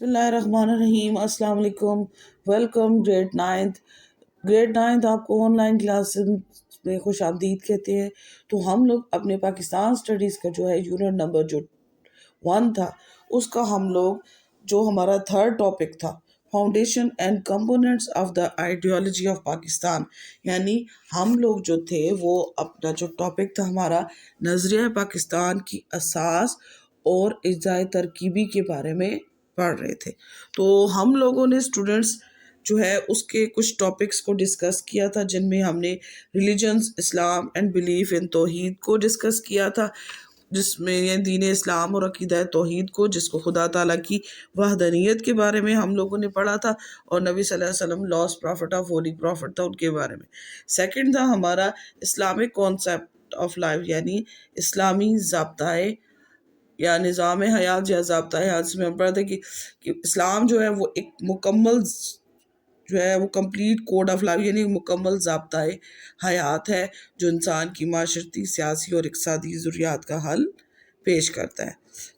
بسم اللہ الرحمن الرحیم، السلام علیکم، ویلکم گریڈ نائنتھ آپ کو آن لائن کلاس میں خوش آمدید کہتے ہیں۔ تو ہم لوگ اپنے پاکستان اسٹڈیز کا جو ہے یونٹ نمبر جو 1 تھا، اس کا ہم لوگ جو ہمارا تھرڈ ٹاپک تھا، foundation and components of the ideology of Pakistan, یعنی ہم لوگ جو تھے وہ اپنا جو ٹاپک تھا ہمارا نظریہ پاکستان کی اساس اور اجزائے ترکیبی کے بارے میں پڑھ رہے تھے۔ تو ہم لوگوں نے اسٹوڈنٹس جو ہے اس کے کچھ ٹاپکس کو ڈسکس کیا تھا، جن میں ہم نے religions, Islam and belief in توحید کو ڈسکس کیا تھا، جس میں دین اسلام اور عقیدہ توحید کو، جس کو خدا تعالیٰ کی وحدانیت کے بارے میں ہم لوگوں نے پڑھا تھا، اور نبی صلی اللہ علیہ وسلم last prophet of holy profit تھا، ان کے بارے میں۔ سیکنڈ تھا ہمارا اسلامک کانسیپٹ آف لائف، یعنی اسلامی ضابطۂ یا نظام حیات یا ضابطۂ حیات میں ہم پڑھتے کہ اسلام جو ہے وہ ایک مکمل جو ہے وہ کمپلیٹ کوڈ آف لائف، یعنی مکمل ضابطۂ حیات ہے جو انسان کی معاشرتی، سیاسی اور اقتصادی ضروریات کا حل پیش کرتا ہے۔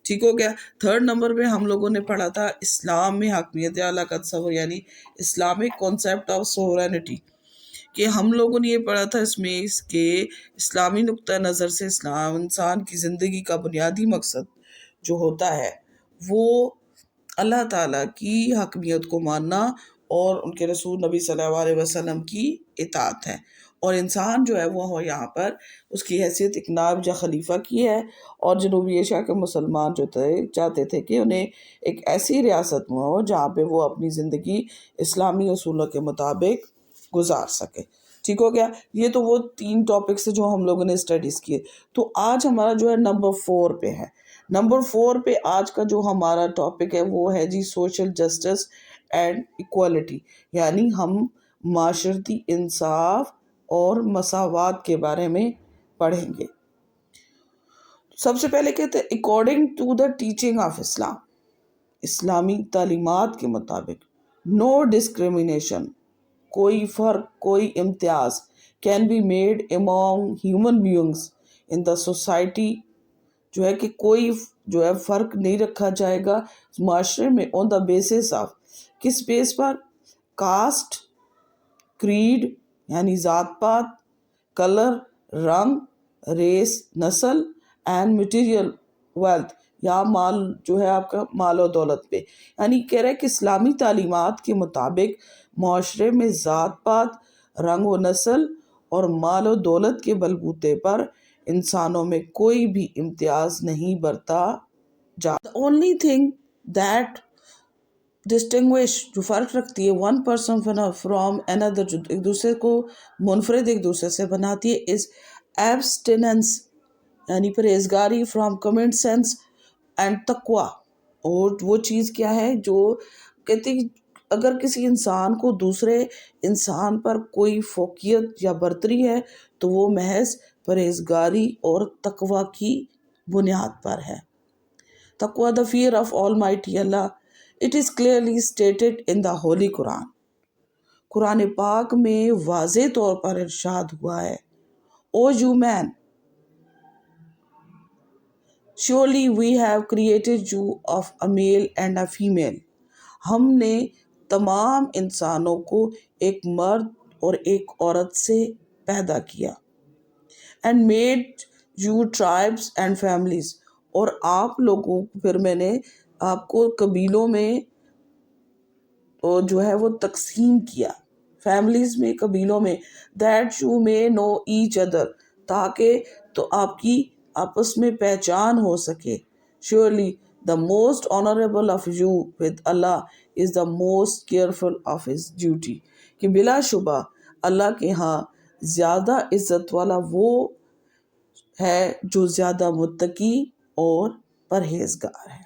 ٹھیک ہو گیا۔ تھرڈ نمبر پہ ہم لوگوں نے پڑھا تھا اسلام میں حاکمیت اعلیٰ کا تصور، یعنی اسلامک کانسیپٹ آف سوورینٹی، کہ ہم لوگوں نے یہ پڑھا تھا اس میں کہ اسلامی نقطہ نظر سے اسلام انسان کی زندگی کا بنیادی مقصد جو ہوتا ہے وہ اللہ تعالیٰ کی حاکمیت کو ماننا اور ان کے رسول نبی صلی اللہ علیہ وسلم کی اطاعت ہے، اور انسان جو ہے وہ یہاں پر اس کی حیثیت ایک نائب یا خلیفہ کی ہے، اور جنوبی ایشیا کے مسلمان جو تھے چاہتے تھے کہ انہیں ایک ایسی ریاست میں ہو جہاں پہ وہ اپنی زندگی اسلامی اصولوں کے مطابق گزار سکے۔ ٹھیک ہو گیا۔ یہ تو وہ 3 ٹاپکس جو ہم لوگوں نے اسٹڈیز کیے۔ تو آج ہمارا جو ہے نمبر 4 پہ ہے۔ نمبر 4 پہ آج کا جو ہمارا ٹاپک ہے وہ ہے جی سوشل جسٹس اینڈ ایکوالٹی، یعنی ہم معاشرتی انصاف اور مساوات کے بارے میں پڑھیں گے۔ سب سے پہلے کہتے ہیں according to the teaching of Islam, اسلامی تعلیمات کے مطابق نو ڈسکریمنیشن، کوئی فرق، کوئی امتیاز can be made among human beings in the society, جو ہے کہ کوئی جو ہے فرق نہیں رکھا جائے گا معاشرے میں آن دا بیسس آف، کس بیس پر؟ کاسٹ، کریڈ یعنی ذات پات، کلر رنگ، ریس نسل، اینڈ مٹیریل ویلتھ یا مال جو ہے آپ کا مال و دولت پہ، یعنی کہہ رہے کہ اسلامی تعلیمات کے مطابق معاشرے میں ذات پات، رنگ و نسل اور مال و دولت کے بلبوتے پر انسانوں میں کوئی بھی امتیاز نہیں برتا جاتا۔ The only thing that distinguish، جو فرق رکھتی ہے one person from another، جو ایک دوسرے کو منفرد ایک دوسرے سے بناتی ہے، is abstinence یعنی پرہیزگاری، from common sense and taqwa، اور وہ چیز کیا ہے جو کہتے ہیں اگر کسی انسان کو دوسرے انسان پر کوئی فوقیت یا برتری ہے تو وہ محض پرہیزگاری اور تقوی کی بنیاد پر ہے۔ تقوی the fear of Almighty Allah. It is clearly stated in the Holy Quran. قرآن پاک میں واضح طور پر ارشاد ہوا ہے، O you man, surely we have created you of a male and a female. ہم نے تمام انسانوں کو ایک مرد اور ایک عورت سے پیدا کیا، and made you tribes and families، اور آپ لوگوں پھر میں نے آپ کو قبیلوں میں جو ہے وہ تقسیم کیا، فیملیز میں، قبیلوں میں، that you may know each other، تاکہ تو آپ کی آپس میں پہچان ہو سکے۔ surely the most honorable of you with Allah is the most careful of his duty، کہ بلا شبہ اللہ کے ہاں زیادہ عزت والا وہ ہے جو زیادہ متقی اور پرہیزگار ہے۔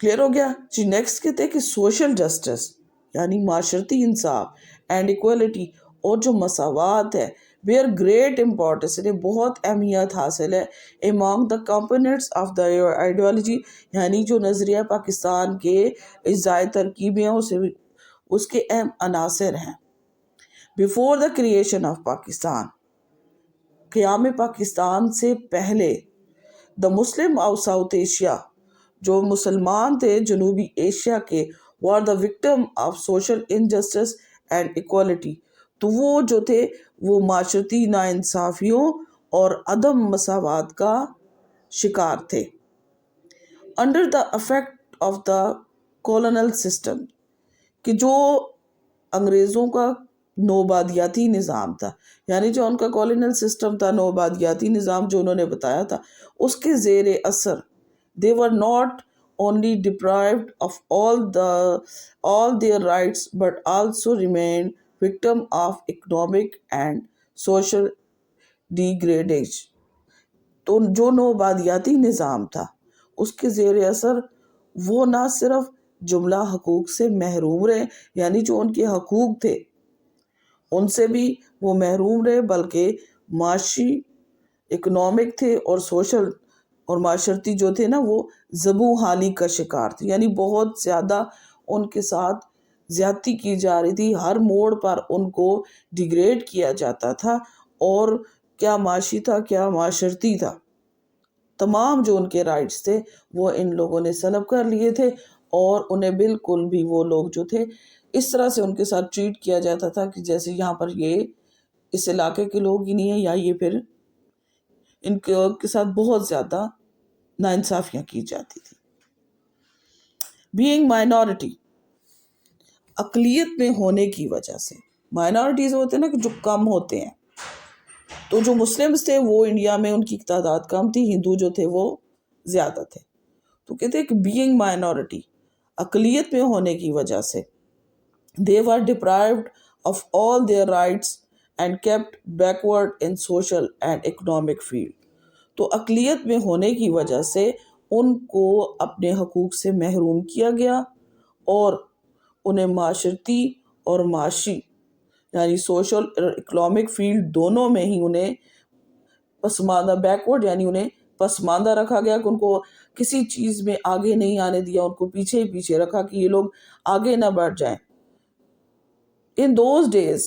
کلیئر ہو گیا جی۔ نیکسٹ کہتے ہیں کہ سوشل جسٹس یعنی معاشرتی انصاف، اینڈ ایکوالٹی اور جو مساوات ہے، بیئر گریٹ امپورٹنس، انہیں بہت اہمیت حاصل ہے، among the components of the ideology, یعنی جو نظریہ پاکستان کے اجزائے ترکیب ہیں اس کے اہم عناصر ہیں۔ Before the creation of Pakistan, قیام پاکستان سے پہلے، دا مسلم آف ساؤتھ ایشیا جو مسلمان تھے جنوبی ایشیا کے were the victim of social injustice and equality. تو وہ جو تھے وہ معاشرتی ناانصافیوں اور عدم مساوات کا شکار تھے. Under the effect of the colonial system, کہ جو انگریزوں کا نوبادیاتی نظام تھا، یعنی جو ان کا کالونیل سسٹم تھا، نوبادیاتی نظام جو انہوں نے بتایا تھا، اس کے زیر اثر they were not only deprived of all their rights but also remained victim of economic and social degradation. تو جو نوبادیاتی نظام تھا اس کے زیر اثر وہ نہ صرف جملہ حقوق سے محروم رہے، یعنی جو ان کے حقوق تھے ان سے بھی وہ محروم رہے، بلکہ معاشی اکنامک تھے اور سوشل اور معاشرتی جو تھے نا وہ زبوں حالی کا شکار تھے، یعنی بہت زیادہ ان کے ساتھ زیادتی کی جا رہی تھی، ہر موڑ پر ان کو ڈیگریڈ کیا جاتا تھا، اور کیا معاشی تھا کیا معاشرتی تھا، تمام جو ان کے رائٹس تھے وہ ان لوگوں نے سلب کر لیے تھے، اور انہیں بالکل بھی وہ لوگ جو تھے اس طرح سے ان کے ساتھ ٹریٹ کیا جاتا تھا کہ جیسے یہاں پر یہ اس علاقے کے لوگ ہی نہیں ہیں، یا یہ پھر ان کے ساتھ بہت زیادہ ناانصافیاں کی جاتی تھی. بینگ مائنورٹی، اقلیت میں ہونے کی وجہ سے، مائنورٹیز ہوتے ہیں نا کہ جو کم ہوتے ہیں، تو جو مسلمز تھے وہ انڈیا میں ان کی تعداد کم تھی، ہندو جو تھے وہ زیادہ تھے. تو کہتے ہیں کہ بینگ مائنورٹی، اقلیت میں ہونے کی وجہ سے they were deprived of all their rights and kept backward in social and economic field. تو اقلیت میں ہونے کی وجہ سے ان کو اپنے حقوق سے محروم کیا گیا، اور انہیں معاشرتی اور معاشی یعنی سوشل اور اکنامک فیلڈ دونوں میں ہی انہیں پسماندہ، بیکورڈ یعنی انہیں پسماندہ رکھا گیا، کہ ان کو کسی چیز میں آگے نہیں آنے دیا، ان کو پیچھے ہی پیچھے رکھا کہ یہ لوگ آگے نہ بڑھ جائیں. In those days,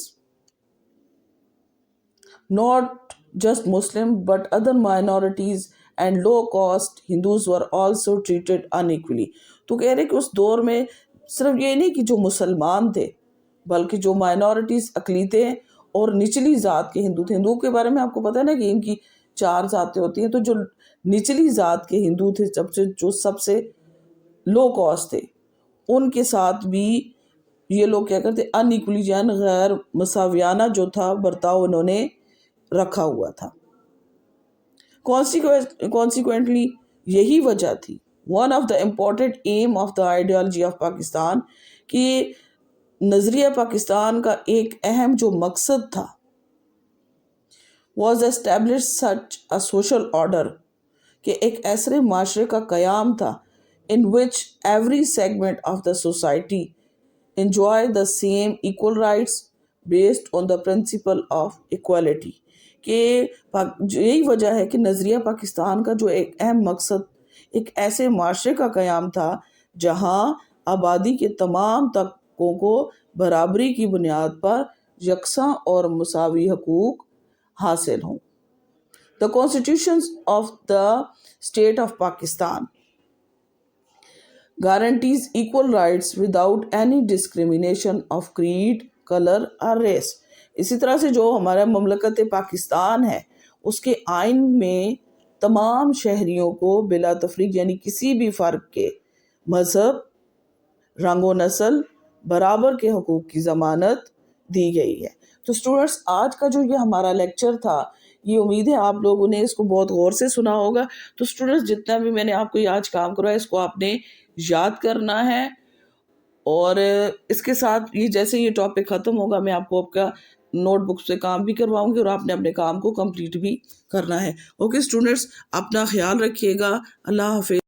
not just Muslim but other minorities and low-caste Hindus were also treated unequally. تو کہہ رہے کہ اس دور میں صرف یہ نہیں کہ جو مسلمان تھے بلکہ جو مائنورٹیز اقلیتیں اور نچلی ذات کے ہندو تھے. ہندو کے بارے میں آپ کو پتہ ہے نا کہ ان کی 4 ذاتیں ہوتی ہیں، تو جو نچلی ذات کے ہندو تھے جو سب سے لو کاسٹ تھے، ان کے ساتھ بھی یہ لوگ کیا کرتے ان ایکولی، یعنی غیر مساویانہ جو تھا برتاؤ انہوں نے رکھا ہوا تھا. کانسیکوینٹلی یہی وجہ تھی one of the important aim of the ideology of Pakistan, کہ نظریہ پاکستان کا ایک اہم جو مقصد تھا was establish such a social order, کہ ایک ایسے معاشرے کا قیام تھا in which every segment of the society enjoy the same equal rights based on the principle of equality. کہ یہی وجہ ہے کہ نظریہ پاکستان کا جو ایک اہم مقصد ایک ایسے معاشرے کا قیام تھا جہاں آبادی کے تمام طبقوں کو برابری کی بنیاد پر یکساں اور مساوی حقوق حاصل ہوں. The Constitution of the State of Pakistan guarantees equal rights without any discrimination of creed, color or race. اسی طرح سے جو ہمارا مملکت پاکستان ہے اس کے آئین میں تمام شہریوں کو بلا تفریق یعنی کسی بھی فرق کے مذہب، رنگ و نسل، برابر کے حقوق کی ضمانت دی گئی ہے. تو اسٹوڈنٹس آج کا جو یہ ہمارا لیکچر تھا، یہ امید ہے آپ لوگوں نے اس کو بہت غور سے سنا ہوگا. تو اسٹوڈنٹس جتنا بھی میں نے آپ کو یہ آج کام کروایا اس کو آپ نے یاد کرنا ہے، اور اس کے ساتھ یہ جیسے یہ ٹاپک ختم ہوگا میں آپ کو آپ کا نوٹ بک سے کام بھی کرواؤں گی، اور آپ نے اپنے کام کو کمپلیٹ بھی کرنا ہے. اوکے اسٹوڈنٹس، اپنا خیال رکھیے گا. اللہ حافظ.